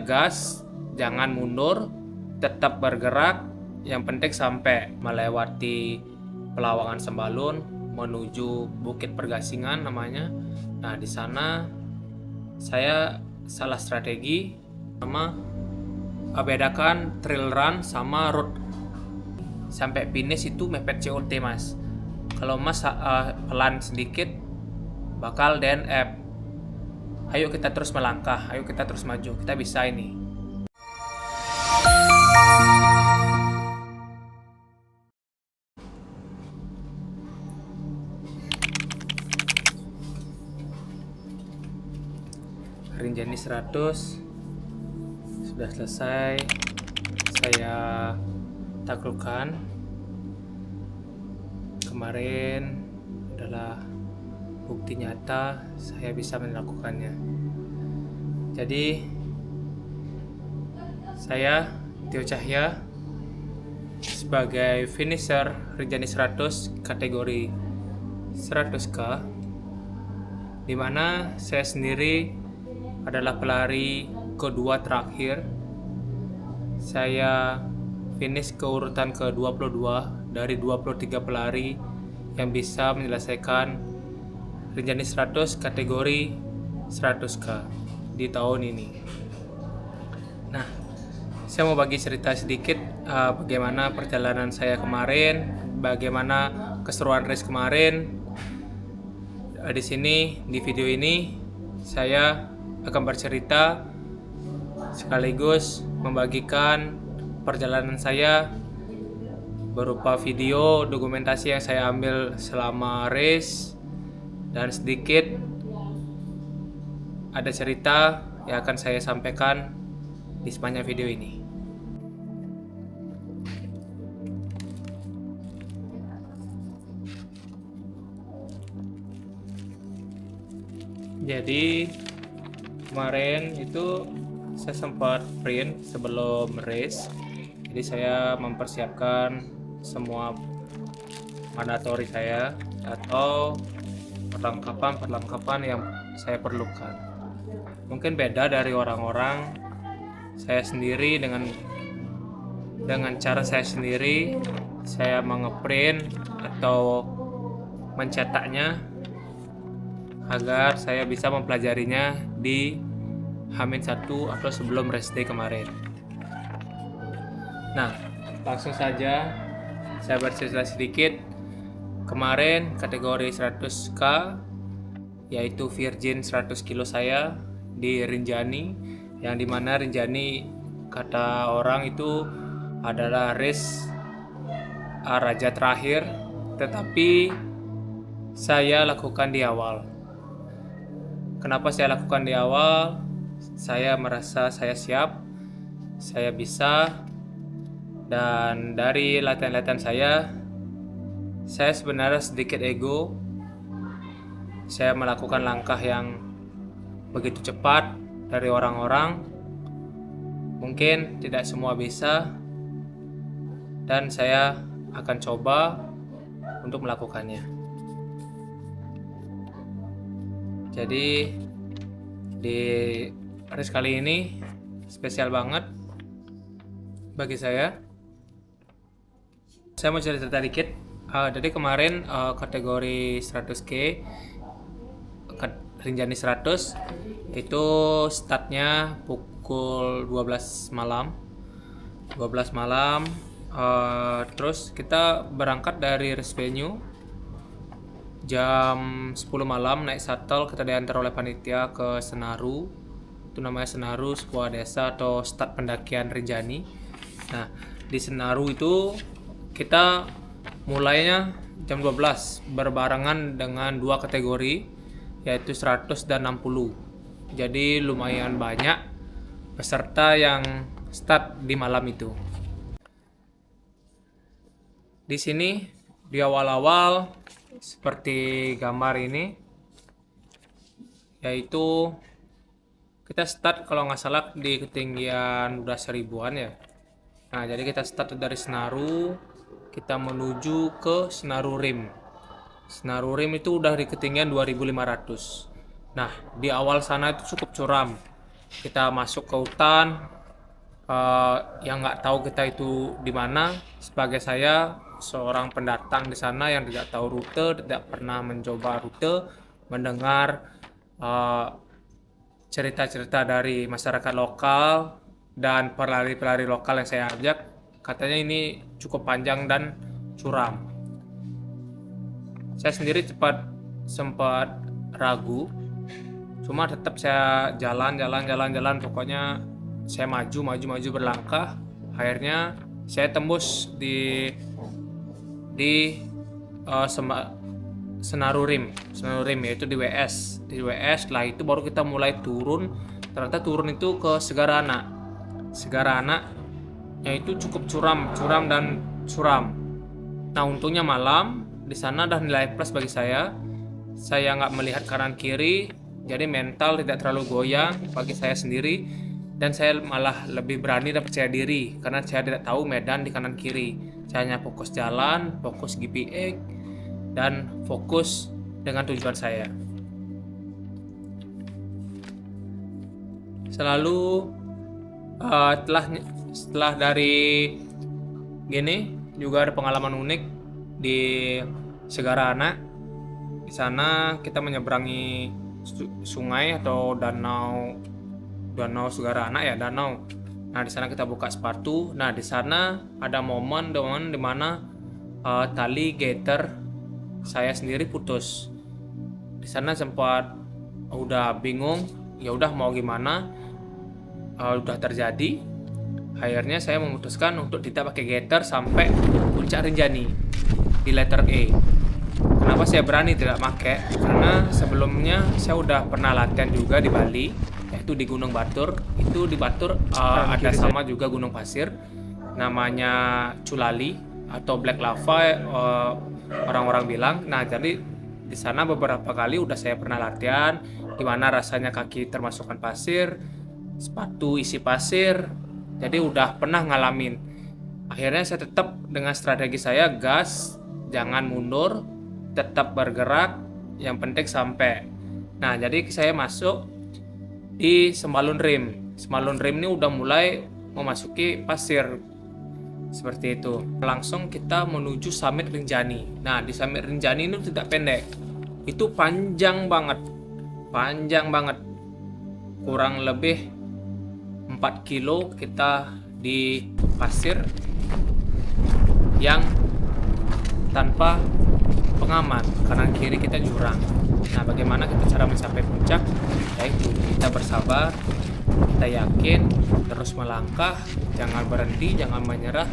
gas, jangan mundur, tetap bergerak. Yang penting sampai melewati Pelawangan Sembalun menuju Bukit Pergasingan namanya. Nah, di sana saya salah strategi sama bedakan trail run sama road. Sampai finish itu mepet COT, Mas. Kalau Mas pelan sedikit bakal DNF. Ayo kita terus melangkah, ayo kita terus maju, kita bisa ini. Rinjani 100 sudah selesai saya taklukkan. Kemarin adalah bukti nyata saya bisa melakukannya. Jadi saya Tio Cahya sebagai finisher Rinjani 100 kategori 100K, dimana saya sendiri adalah pelari kedua terakhir. Saya finish ke urutan ke-22 dari 23 pelari yang bisa menyelesaikan Rinjani 100 kategori 100K di tahun ini. Nah, saya mau bagi cerita sedikit bagaimana perjalanan saya kemarin, bagaimana keseruan race kemarin. Di sini di video ini saya akan bercerita sekaligus membagikan perjalanan saya berupa video dokumentasi yang saya ambil selama race, dan sedikit ada cerita yang akan saya sampaikan di sepanjang video ini. Jadi kemarin itu saya sempat print sebelum race. Jadi saya mempersiapkan semua mandatory saya atau perlengkapan yang saya perlukan. Mungkin beda dari orang-orang. Saya sendiri dengan cara saya sendiri, saya mengeprint atau mencetaknya agar saya bisa mempelajarinya di H-1 atau sebelum race day kemarin. Nah, langsung saja saya bercerita sedikit. Kemarin kategori 100K yaitu Virgin 100 kilo saya di Rinjani, yang dimana Rinjani kata orang itu adalah race raja terakhir, tetapi saya lakukan di awal. Kenapa saya lakukan di awal? Saya merasa saya siap, saya bisa, dan dari latihan-latihan saya sebenarnya sedikit ego. Saya melakukan langkah yang begitu cepat dari orang-orang. Mungkin tidak semua bisa, dan saya akan coba untuk melakukannya. Jadi di race kali ini spesial banget bagi saya. Saya mau cerita dikit. Jadi kemarin kategori 100K Rinjani 100 itu startnya pukul 12 malam. Terus kita berangkat dari race venue jam 10 malam, naik shuttle, kita diantar oleh panitia ke Senaru. Itu namanya Senaru, sebuah desa atau start pendakian Rinjani. Nah, di Senaru itu kita mulainya jam 12 berbarengan dengan dua kategori yaitu 100 dan 60. Jadi lumayan banyak peserta yang start di malam itu. Di sini di awal-awal seperti gambar ini, yaitu kita start kalau nggak salah di ketinggian udah 1000-an ya. Nah, jadi kita start dari Senaru, kita menuju ke Senaru Rim. Senaru Rim itu udah di ketinggian 2500. Nah, di awal sana itu cukup curam. kita masuk ke hutan yang nggak tahu kita itu di mana. Sebagai saya seorang pendatang di sana yang tidak tahu rute, tidak pernah mencoba rute, mendengar eh, cerita-cerita dari masyarakat lokal dan pelari-pelari lokal yang saya ajak, katanya ini cukup panjang dan curam. Saya sendiri sempat ragu, cuma tetap saya jalan, pokoknya saya maju berlangkah. Akhirnya saya tembus di Senaru Rim yaitu di WS. Setelah itu baru kita mulai turun. Ternyata turun itu ke Segara Anak yaitu cukup curam dan suram. Nah, untungnya malam di sana ada nilai plus bagi saya. Saya nggak melihat kanan kiri, jadi mental tidak terlalu goyang bagi saya sendiri, dan saya malah lebih berani dan percaya diri karena saya tidak tahu medan di kanan kiri. Saya hanya fokus jalan, fokus GPX, dan fokus dengan tujuan saya. Selalu setelah dari gini juga ada pengalaman unik di Segara Anak. Di sana kita menyeberangi sungai atau danau Segara Anak ya, danau. Nah, di sana kita buka sepatu. Nah, di sana ada momen di mana tali gaiter saya sendiri putus. Di sana sempat udah bingung, ya udah mau gimana, udah terjadi. Akhirnya saya memutuskan untuk tidak pakai gaiter sampai puncak Rinjani di letter E. Kenapa saya berani tidak pakai? Karena sebelumnya saya udah pernah latihan juga di Bali, yaitu di Gunung Batur. Itu di Batur ada sama juga gunung pasir, namanya Culali atau Black Lava, orang-orang bilang. Nah, jadi di sana beberapa kali udah saya pernah latihan, di mana rasanya kaki termasukkan pasir, sepatu isi pasir. Jadi udah pernah ngalamin. Akhirnya saya tetap dengan strategi saya, gas, jangan mundur, tetap bergerak, yang penting sampai. Nah, jadi saya masuk di Sembalun Rim. Sembalun Rim ini udah mulai memasuki pasir seperti itu. Langsung kita menuju Summit Rinjani. Nah, di Summit Rinjani ini tidak pendek, itu panjang banget, kurang lebih 4 kilo kita di pasir yang tanpa pengaman, kanan kiri kita jurang. Nah, bagaimana kita cara mencapai puncak? Yaitu kita bersabar, kita yakin, terus melangkah, jangan berhenti, jangan menyerah,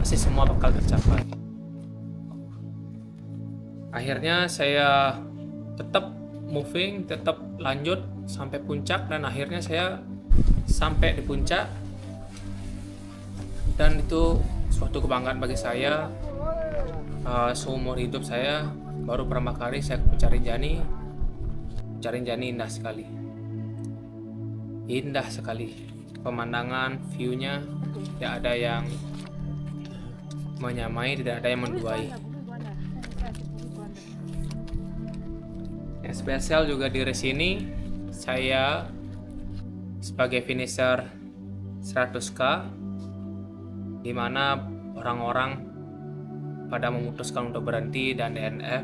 pasti semua bakal tercapai. Akhirnya saya tetap moving, tetap lanjut sampai puncak, dan akhirnya saya sampai di puncak, dan itu suatu kebanggaan bagi saya. Seumur hidup saya baru pertama kali saya ke Puncak Rinjani. Puncak Rinjani indah sekali, pemandangan, view-nya tidak ada yang menyamai, tidak ada yang menduai. Yang spesial juga di race ini, saya sebagai finisher 100k, di mana orang-orang pada memutuskan untuk berhenti dan DNF,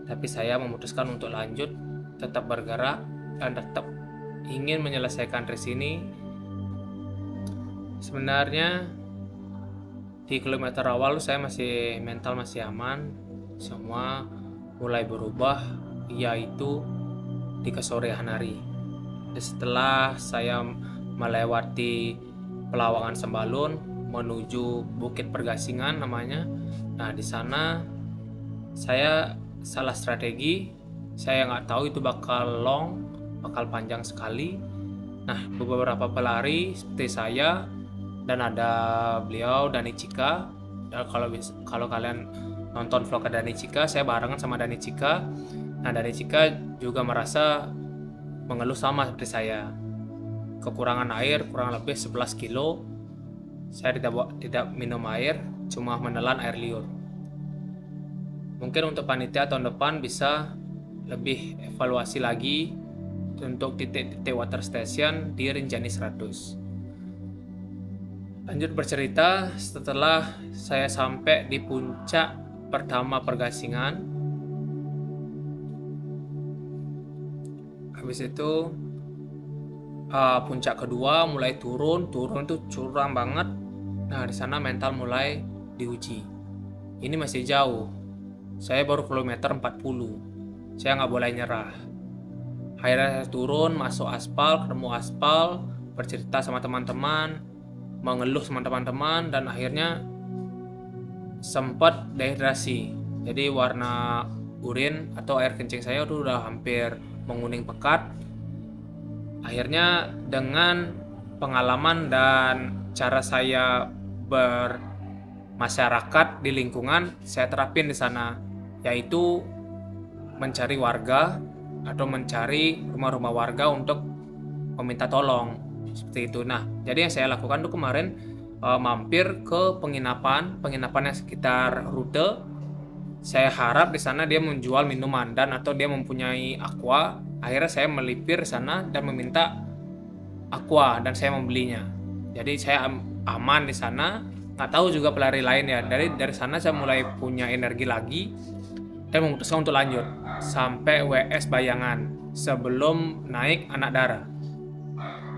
tapi saya memutuskan untuk lanjut, tetap bergerak, dan tetap ingin menyelesaikan race ini. Sebenarnya di kilometer awal saya mental masih aman, semua mulai berubah, yaitu di kesorean hari. Setelah saya melewati Pelawangan Sembalun menuju Bukit Pergasingan namanya. Nah, di sana saya salah strategi. Saya nggak tahu itu bakal panjang sekali. Nah, beberapa pelari seperti saya dan ada beliau Dani Cika. Dan kalau kalian nonton vlog Dani Cika, saya barengan sama Dani Cika. Nah, Dani Cika juga merasa mengeluh sama seperti saya, kekurangan air kurang lebih 11 kilo. Saya tidak minum air, cuma menelan air liur. Mungkin untuk panitia tahun depan bisa lebih evaluasi lagi untuk titik-titik water station di Rinjani 100. Lanjut bercerita, setelah saya sampai di puncak pertama Pergasingan, habis itu puncak kedua mulai turun itu curam banget. Nah, di sana mental mulai diuji. Ini masih jauh. Saya baru kilometer 40. Saya nggak boleh nyerah. Akhirnya saya turun, masuk aspal, ketemu aspal, bercerita sama teman-teman, mengeluh sama teman-teman, dan akhirnya sempat dehidrasi. Jadi warna urin atau air kencing saya tuh udah hampir menguning pekat. Akhirnya dengan pengalaman dan cara saya bermasyarakat di lingkungan, saya terapin di sana, yaitu mencari warga atau mencari rumah-rumah warga untuk meminta tolong, seperti itu. Nah, jadi yang saya lakukan tuh kemarin mampir ke penginapan yang sekitar rute. Saya harap di sana dia menjual minuman dan atau dia mempunyai aqua. Akhirnya saya melipir sana dan meminta aqua dan saya membelinya. Jadi saya aman di sana. Nggak tahu juga pelari lain ya. Dari sana saya mulai punya energi lagi dan memutuskan untuk lanjut sampai WS Bayangan sebelum naik Anak Dara.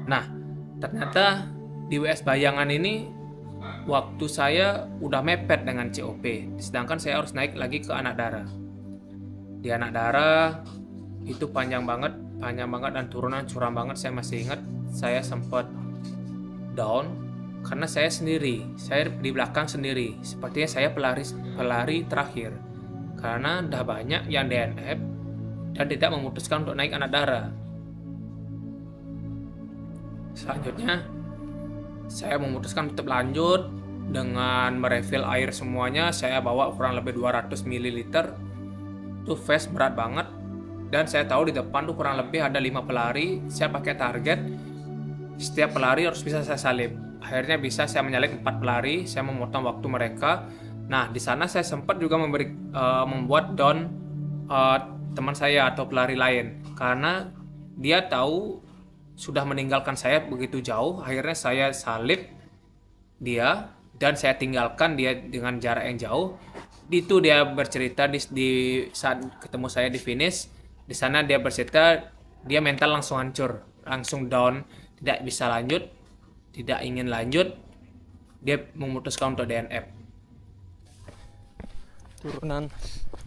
Nah, ternyata di WS Bayangan ini waktu saya udah mepet dengan COP, sedangkan saya harus naik lagi ke Anak Dara. Di Anak Dara itu panjang banget dan turunan curam banget. Saya masih ingat saya sempat down karena saya sendiri, saya di belakang sendiri. Sepertinya saya pelari terakhir karena udah banyak yang DNF dan tidak memutuskan untuk naik Anak Dara. Selanjutnya saya memutuskan untuk lanjut dengan merefill air semuanya. Saya bawa kurang lebih 200 ml. Itu fast berat banget. Dan saya tahu di depan tuh kurang lebih ada 5 pelari. Saya pakai target setiap pelari harus bisa saya salib. Akhirnya bisa saya menyalip 4 pelari. Saya memotong waktu mereka. Nah, di sana saya sempat juga membuat down teman saya atau pelari lain karena dia tahu sudah meninggalkan saya begitu jauh. Akhirnya saya salib dia dan saya tinggalkan dia dengan jarak yang jauh. Itu dia bercerita di saat ketemu saya di finish. Di sana dia bercerita dia mental langsung hancur, langsung down, tidak bisa lanjut, tidak ingin lanjut. Dia memutuskan untuk DNF. Turunan.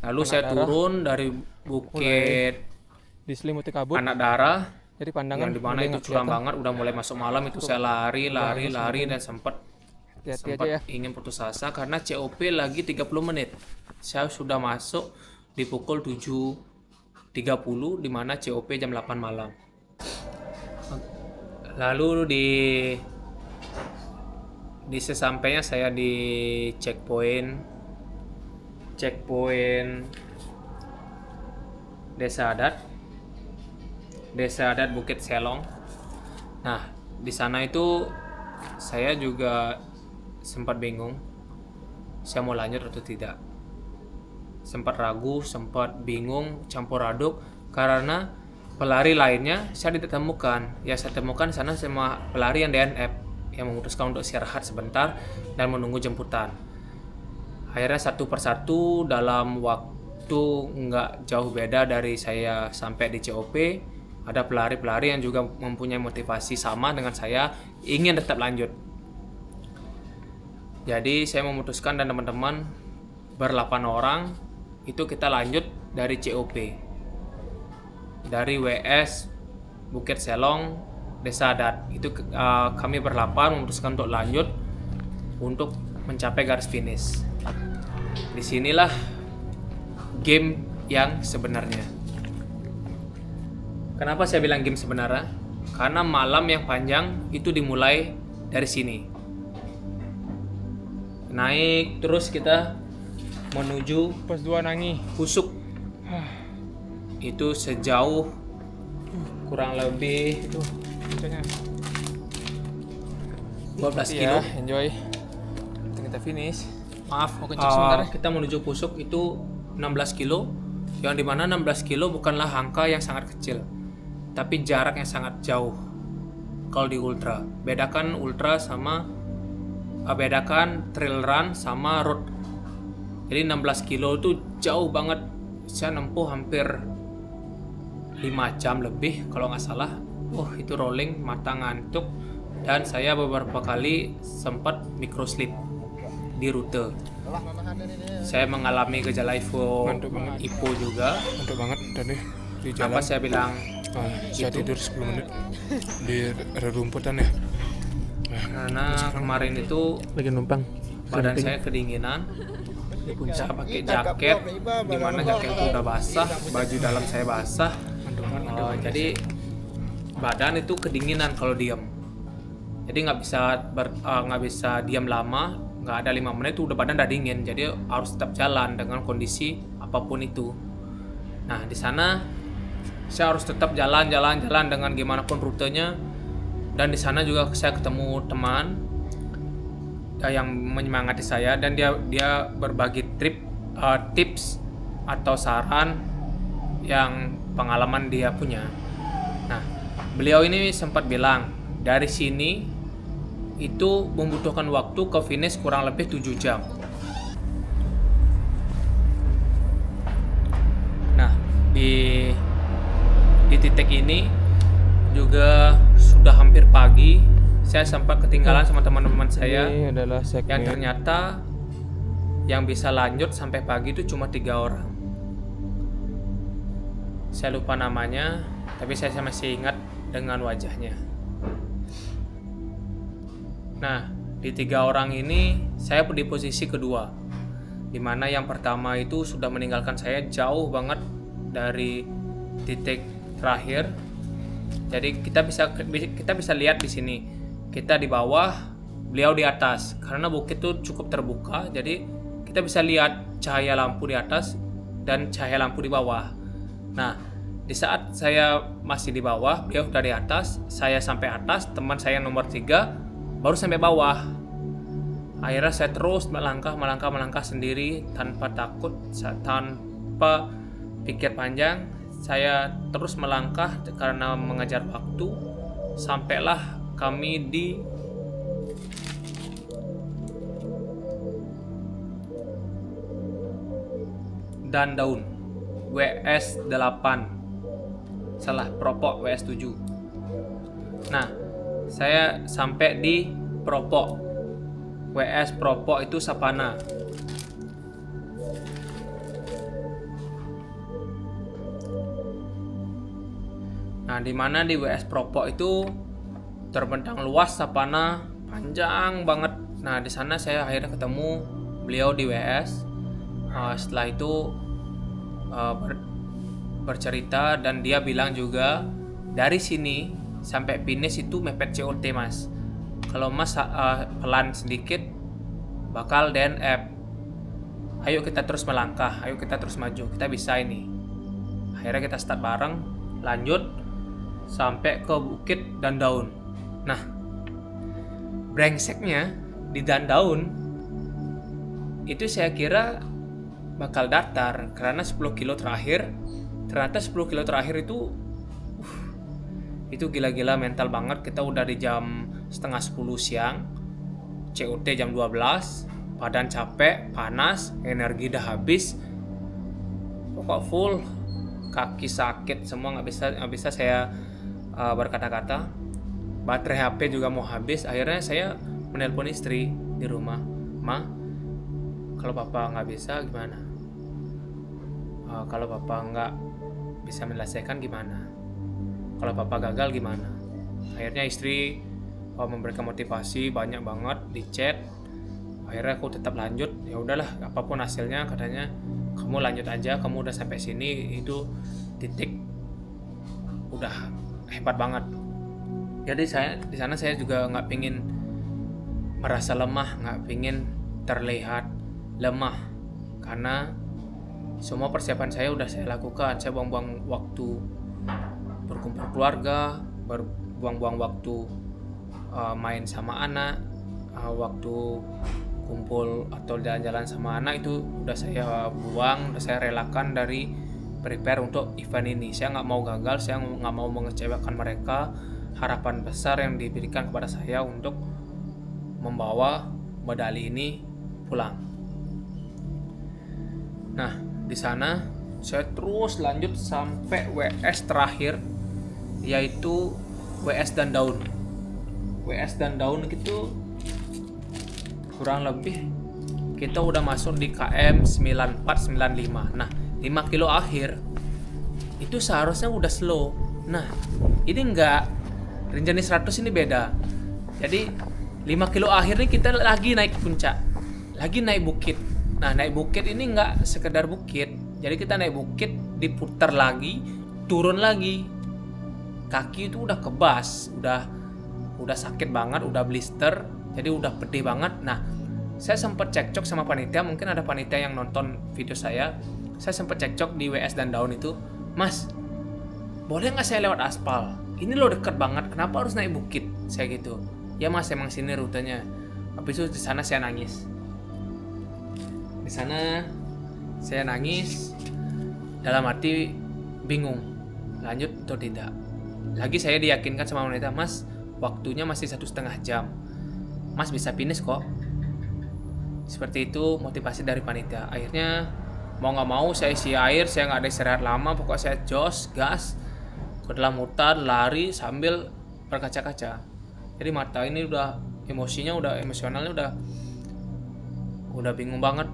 Lalu saya turun dari bukit diselimuti kabut Anak Dara. jadi pandangan yang dimana itu curam banget, udah mulai masuk malam. Itu saya lari dan sempat aja ya. ingin putus asa karena COP lagi 30 menit. Saya sudah masuk di pukul 7.30 dimana COP jam 8 malam. Lalu di sesampainya saya di checkpoint Desa Adat Bukit Selong. Nah, di sana itu saya juga sempat bingung saya mau lanjut atau tidak. Sempat ragu, sempat bingung, campur aduk karena pelari lainnya saya tidak temukan. Ya, saya temukan di sana semua pelari yang DNF yang memutuskan untuk istirahat sebentar dan menunggu jemputan. Akhirnya satu persatu dalam waktu nggak jauh beda dari saya sampai di COP, ada pelari-pelari yang juga mempunyai motivasi sama dengan saya, ingin tetap lanjut. Jadi saya memutuskan dan teman-teman ber-8 orang itu kita lanjut dari COP. Dari WS Bukit Selong Desa Adat. Itu kami ber-8 memutuskan untuk lanjut untuk mencapai garis finish. Disinilah game yang sebenarnya. Kenapa saya bilang game sebenarnya? Karena malam yang panjang itu dimulai dari sini. Naik terus kita menuju Pos 2 Nangi. Pusuk. Itu sejauh kurang lebih Itu puncaknya. 12 kilo. Ya, enjoy. Kita finish. Maaf, Mau kencing sebentar ya? kita menuju Pusuk itu 16 kilo. Yang dimana 16 kilo bukanlah angka yang sangat kecil. tapi jaraknya sangat jauh kalau di ultra. Bedakan ultra sama bedakan trail run sama road. Jadi 16 kilo itu jauh banget. Saya nempuh hampir 5 jam lebih kalau nggak salah. Itu rolling, mata ngantuk, dan saya beberapa kali sempat microslip di rute. Saya mengalami gejala Ngantuk banget. IPO juga. Ngantuk banget tadi di Kenapa jalan. saya bilang Saya gitu? tidur 10 menit di rerumputan ya. Karena kemarin itu Lagi numpang. badan saya kedinginan. Saya pakai jaket, dimana jaket itu udah basah, baju dalam saya basah. Jadi badan itu kedinginan kalau diam. Jadi nggak bisa diam lama, nggak ada 5 menit itu udah badan udah dingin. Jadi harus tetap jalan dengan kondisi apapun itu. Nah di sana saya harus tetap jalan dengan gimana pun rutenya. Dan di sana juga saya ketemu teman yang menyemangati saya, dan dia berbagi tips atau saran yang pengalaman dia punya. Nah, beliau ini sempat bilang dari sini itu membutuhkan waktu ke finish kurang lebih 7 jam. Nah, di titik ini juga sudah hampir pagi. Saya sempat ketinggalan sama teman-teman saya Ini adalah yang segmen ternyata yang bisa lanjut sampai pagi itu cuma 3 orang. Saya lupa namanya, tapi saya masih ingat dengan wajahnya. Nah, di 3 orang ini saya di posisi kedua, dimana yang pertama itu sudah meninggalkan saya jauh banget dari titik terakhir. Jadi kita bisa lihat di sini, kita di bawah, beliau di atas. Karena bukit itu cukup terbuka, jadi kita bisa lihat cahaya lampu di atas dan cahaya lampu di bawah. Nah, di saat saya masih di bawah, beliau udah di atas, saya sampai atas, teman saya nomor 3 baru sampai bawah. Akhirnya saya terus melangkah sendiri tanpa takut, tanpa pikir panjang. Saya terus melangkah karena mengejar waktu. Sampailah kami di Dandaun WS8. Salah, Propok WS7. Nah, saya sampai di Propok. WS Propok itu Sapana. Nah, di mana di WS Propok itu terbentang luas Sapana, panjang banget. Nah, di sana saya akhirnya ketemu beliau di WS. Setelah itu bercerita, dan dia bilang juga dari sini sampai finish itu mepet COT mas. Kalau mas pelan sedikit bakal DNF. Ayo kita terus melangkah, ayo kita terus maju, kita bisa ini. Akhirnya kita start bareng, lanjut sampai ke Bukit Dandaun. Nah, brengseknya di Dandaun itu saya kira bakal datar karena 10 kilo terakhir, ternyata 10 kilo terakhir itu gila-gila mental banget. Kita udah di jam setengah 10 siang, COT jam 12, badan capek, panas, energi udah habis, pokok full, kaki sakit semua, nggak bisa saya berkata-kata. Baterai HP juga mau habis. Akhirnya saya menelpon istri di rumah, Ma, kalau papa nggak bisa gimana? Kalau papa nggak bisa menyelesaikan gimana? Kalau papa gagal gimana? Akhirnya istri memberikan motivasi banyak banget di chat. Akhirnya aku tetap lanjut. Ya udahlah, apapun hasilnya, katanya kamu lanjut aja, kamu udah sampai sini, itu titik udah hebat banget. Jadi saya di sana saya juga nggak pingin merasa lemah, nggak pingin terlihat lemah, karena semua persiapan saya udah saya lakukan. Saya buang-buang waktu berkumpul keluarga, buang-buang waktu main sama anak, waktu kumpul atau jalan-jalan sama anak itu udah saya buang, udah saya relakan dari prepare untuk event ini. Saya nggak mau gagal, saya nggak mau mengecewakan mereka. Harapan besar yang diberikan kepada saya untuk membawa medali ini pulang. Nah, di sana saya terus lanjut sampai WS terakhir, yaitu WS dan daun. WS dan daun itu kurang lebih kita udah masuk di KM 9495. Nah, 5 kilo akhir itu seharusnya udah slow. Nah, ini enggak. Rinjani 100 ini beda. Jadi 5 kilo akhir ini kita lagi naik puncak, lagi naik bukit. Nah, naik bukit ini enggak sekedar bukit. Jadi kita naik bukit, diputar lagi, turun lagi. Kaki itu udah kebas, udah sakit banget, udah blister, jadi udah pedih banget. Nah, saya sempat cekcok sama panitia, mungkin ada panitia yang nonton video saya. Saya sempat cekcok di WS dan daun itu, Mas, boleh nggak saya lewat aspal? Ini lo deket banget, kenapa harus naik bukit? Saya gitu. Ya Mas, emang sini rutenya. Habis itu di sana saya nangis. Di sana saya nangis, dalam hati bingung, lanjut atau tidak. Lagi saya diyakinkan sama wanita, Mas, waktunya masih 1,5 jam. Mas bisa finish kok. Seperti itu motivasi dari panitia. Akhirnya mau nggak mau saya isi air, saya nggak ada istirahat lama, pokoknya saya jos, gas ke dalam hutan, lari sambil berkaca-kaca. Jadi mata ini udah emosionalnya udah bingung banget.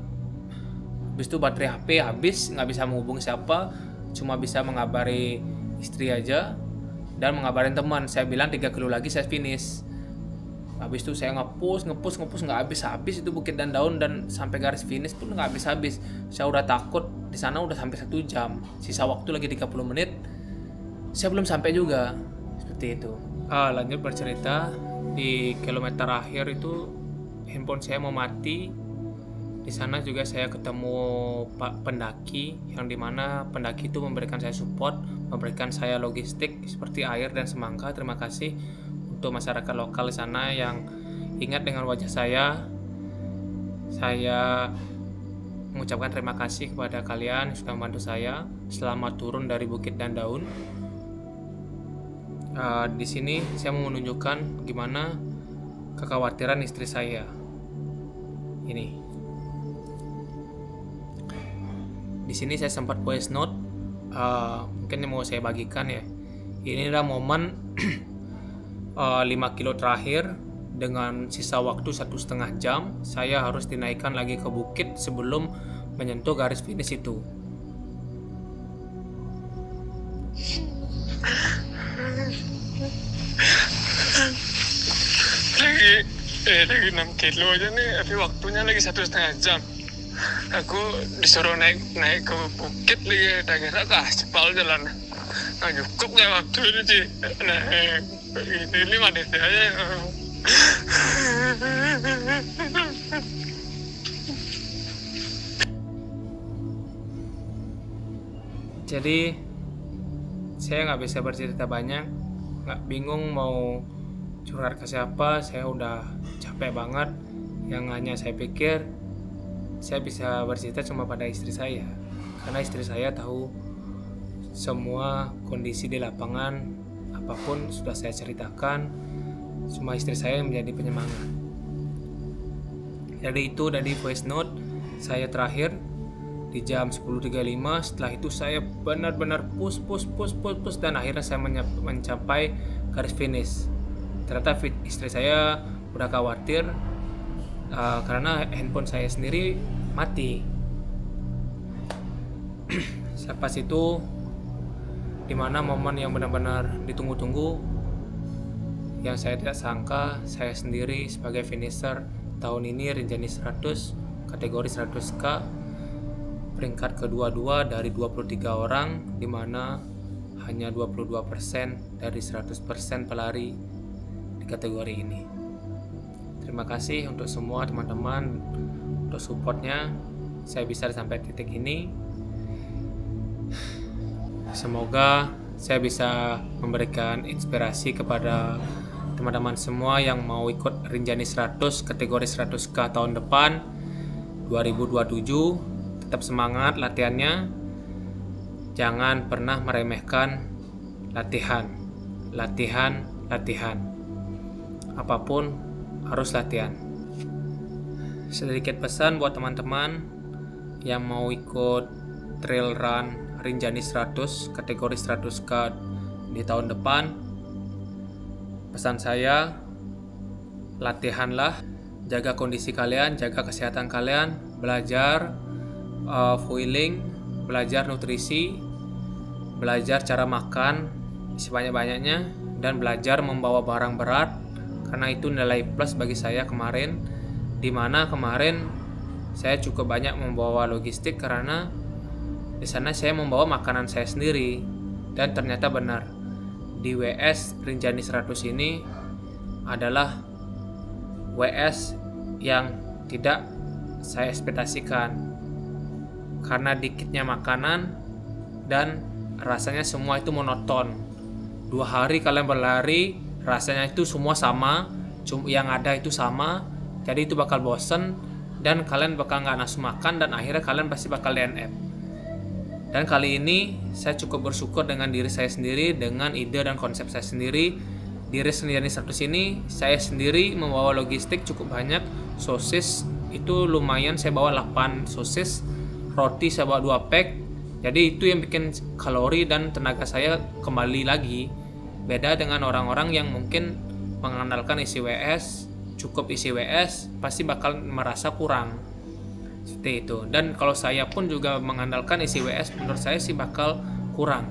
Habis itu baterai HP habis, nggak bisa menghubungi siapa, cuma bisa mengabari istri aja dan mengabarin teman. Saya bilang 3 kilo lagi saya finish. Habis itu saya ngepus nggak habis itu bukit dan daun, dan sampai garis finish pun nggak habis. Saya udah takut, di sana udah sampai 1 jam. Sisa waktu lagi 30 menit. Saya belum sampai juga. Seperti itu. Lanjut bercerita, di kilometer akhir itu handphone saya mau mati. Di sana juga saya ketemu Pak pendaki, yang dimana pendaki itu memberikan saya support, memberikan saya logistik seperti air dan semangka. Terima kasih untuk masyarakat lokal di sana yang ingat dengan wajah saya. Saya mengucapkan terima kasih kepada kalian yang sudah membantu saya selama turun dari bukit dan daun. Di sini saya mau menunjukkan gimana kekhawatiran istri saya. Ini. Di sini saya sempat voice note, mungkin yang mau saya bagikan ya. Ini adalah momen 5 kilo terakhir dengan sisa waktu 1,5 jam. Saya harus dinaikkan lagi ke bukit sebelum menyentuh garis finish itu. Lagi 6 kilo aja nih, tapi waktunya lagi 1,5 jam. Aku disuruh naik ke bukit lagi, tak kira aspal jalan. Nah, cukup nggak waktu ini sih? Nah, ini 5 detik aja. Jadi saya nggak bisa bercerita banyak, nggak bingung mau curhat ke siapa. Saya udah capek banget. Yang hanya saya pikir saya bisa bercerita cuma pada istri saya, karena istri saya tahu semua kondisi di lapangan. Apapun sudah saya ceritakan, cuma istri saya yang menjadi penyemangat. Jadi itu dari voice note saya terakhir di jam 10.35. Setelah itu saya benar-benar push dan akhirnya saya mencapai garis finish. Ternyata istri saya udah khawatir karena handphone saya sendiri mati. Pas itu dimana momen yang benar-benar ditunggu-tunggu, yang saya tidak sangka saya sendiri sebagai finisher tahun ini Rinjani 100 kategori 100K peringkat ke-22 dari 23 orang, dimana hanya 22% dari 100% pelari di kategori ini. Terima kasih untuk semua teman-teman untuk supportnya. Saya bisa sampai titik ini. Semoga saya bisa memberikan inspirasi kepada teman-teman semua yang mau ikut Rinjani 100 kategori 100K tahun depan 2027. Tetap semangat latihannya. jangan pernah meremehkan latihan. Apapun harus latihan. Sedikit pesan buat teman-teman yang mau ikut trail run Rinjani 100 kategori 100K di tahun depan. Pesan saya, latihanlah, jaga kondisi kalian, jaga kesehatan kalian, belajar fueling, belajar nutrisi, belajar cara makan sebanyak-banyaknya, dan belajar membawa barang berat, karena itu nilai plus bagi saya kemarin, dimana kemarin saya cukup banyak membawa logistik karena di sana saya membawa makanan saya sendiri. Dan ternyata benar, di WS Rinjani 100 ini adalah WS yang tidak saya ekspektasikan, karena dikitnya makanan dan rasanya semua itu monoton. 2 hari kalian berlari, rasanya itu semua sama, yang ada itu sama, jadi itu bakal bosen dan kalian bakal nggak nafsu makan, dan akhirnya kalian pasti bakal DNF. Dan kali ini saya cukup bersyukur dengan diri saya sendiri, dengan ide dan konsep saya sendiri. Di race Rinjani 100 ini saya sendiri membawa logistik cukup banyak. Sosis itu lumayan, saya bawa 8 sosis, roti saya bawa 2 pack. Jadi itu yang bikin kalori dan tenaga saya kembali lagi. Beda dengan orang-orang yang mungkin mengandalkan isi WS, cukup isi WS, pasti bakal merasa kurang. Seperti itu. Dan kalau saya pun juga mengandalkan isi WS, menurut saya sih bakal kurang.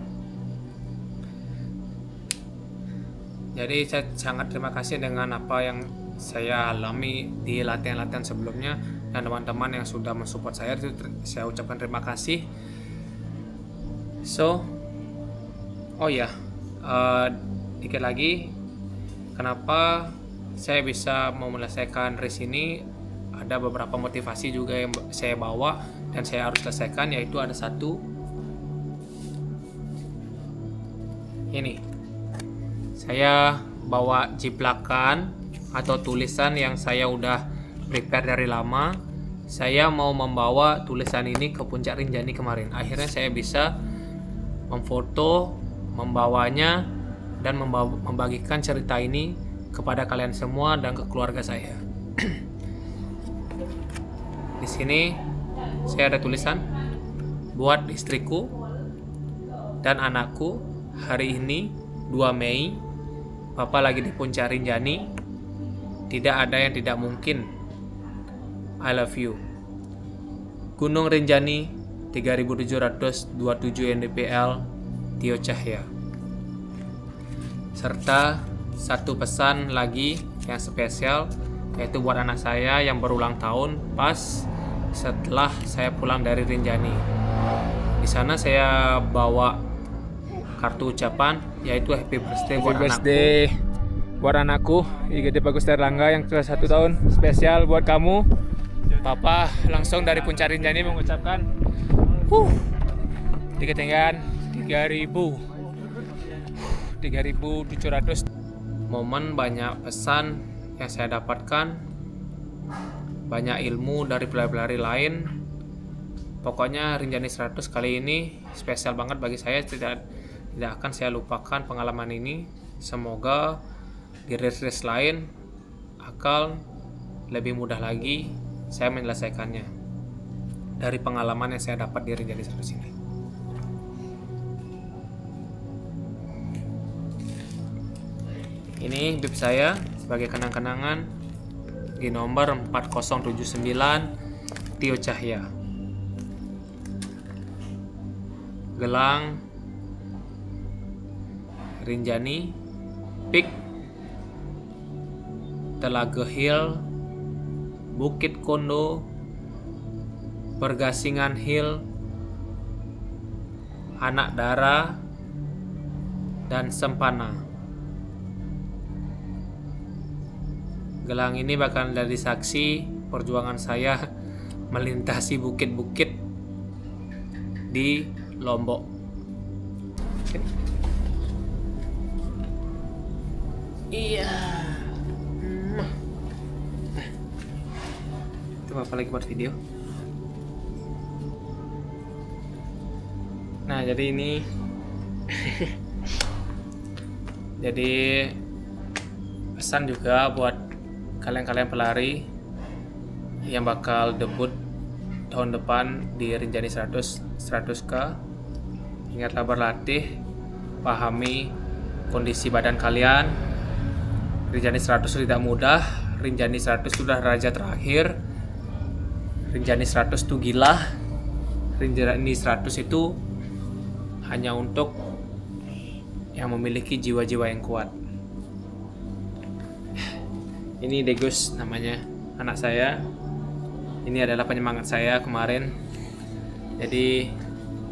Jadi saya sangat terima kasih dengan apa yang saya alami di latihan-latihan sebelumnya, dan teman-teman yang sudah mensupport saya itu saya ucapkan terima kasih. So, dikit lagi, kenapa saya bisa mau menyelesaikan race ini? Ada beberapa motivasi juga yang saya bawa dan saya harus selesaikan, yaitu ada satu, ini saya bawa jiplakan atau tulisan yang saya udah prepare dari lama. Saya mau membawa tulisan ini ke puncak Rinjani kemarin. Akhirnya saya bisa memfoto, membawanya, dan membagikan cerita ini kepada kalian semua dan ke keluarga saya. Di sini saya ada tulisan, buat istriku dan anakku, hari ini 2 Mei, Papa lagi di puncak Rinjani. Tidak ada yang tidak mungkin. I love you. Gunung Rinjani 3727 NDPL, Tio Cahya. Serta satu pesan lagi yang spesial, yaitu buat anak saya yang berulang tahun pas setelah saya pulang dari Rinjani. Di sana saya bawa kartu ucapan, yaitu happy birthday buat anakku IGD Bagus Erlangga yang ke 1 tahun. Spesial buat kamu. Papa langsung dari puncak Rinjani mengucapkan di ketinggian 3.700. Momen banyak pesan yang saya dapatkan, banyak ilmu dari pelari-pelari lain. Pokoknya Rinjani 100 kali ini spesial banget bagi saya. Tidak akan saya lupakan pengalaman ini. Semoga di race-race lain akan lebih mudah lagi saya menyelesaikannya dari pengalaman yang saya dapat di Rinjani 100 ini. Ini bib saya sebagai kenang-kenangan di nomor 4079 Tio Cahya. Gelang Rinjani, Peak, Telaga Hill, Bukit Kondo, Pergasingan Hill, Anak Dara, dan Sempana. Gelang ini bakal jadi saksi perjuangan saya melintasi bukit-bukit di Lombok. Iya. Itu apa lagi buat video? Nah, Nah, jadi ini jadi pesan juga buat kalian-kalian pelari yang bakal debut tahun depan di Rinjani 100k. Ingatlah berlatih, pahami kondisi badan kalian. Rinjani 100 tidak mudah, Rinjani 100 sudah raja terakhir. Rinjani 100 itu gila. Rinjani 100 itu hanya untuk yang memiliki jiwa-jiwa yang kuat. Ini Degus namanya, anak saya. Ini adalah penyemangat saya kemarin. Jadi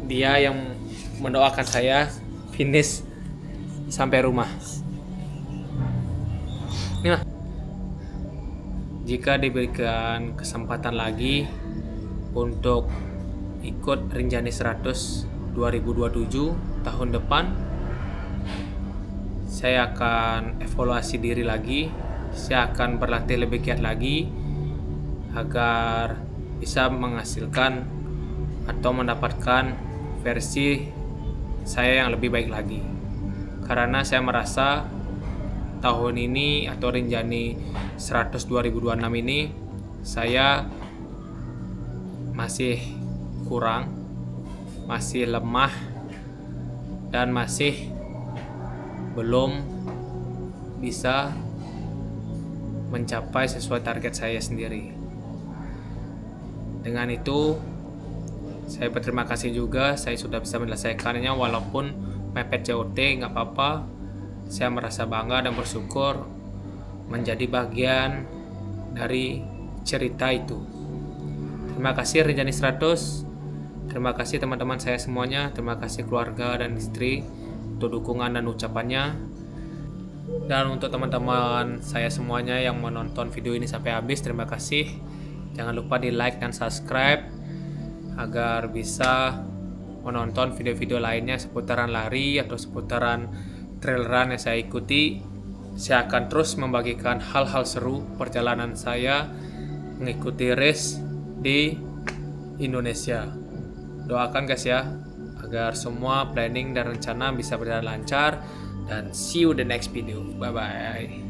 dia yang mendoakan saya finish sampai rumah. Ini mah. Jika diberikan kesempatan lagi untuk ikut Rinjani 100 2027 tahun depan, saya akan evaluasi diri lagi. Saya akan berlatih lebih giat lagi agar bisa menghasilkan atau mendapatkan versi saya yang lebih baik lagi. Karena saya merasa tahun ini atau Rinjani 100 2026 ini saya masih kurang, masih lemah, dan masih belum bisa mencapai sesuai target saya sendiri. Dengan itu, saya berterima kasih juga saya sudah bisa menyelesaikannya walaupun mepet COT, nggak apa-apa. Saya merasa bangga dan bersyukur menjadi bagian dari cerita itu. Terima kasih Rinjani 100. Terima kasih teman-teman saya semuanya. Terima kasih keluarga dan istri untuk dukungan dan ucapannya. Dan untuk teman-teman saya semuanya yang menonton video ini sampai habis, terima kasih. Jangan lupa di like dan subscribe agar bisa menonton video-video lainnya seputaran lari atau seputaran trail run yang saya ikuti. Saya akan terus membagikan hal-hal seru perjalanan saya mengikuti race di Indonesia. Doakan guys ya, agar semua planning dan rencana bisa berjalan lancar. Dan see you the next video. Bye bye.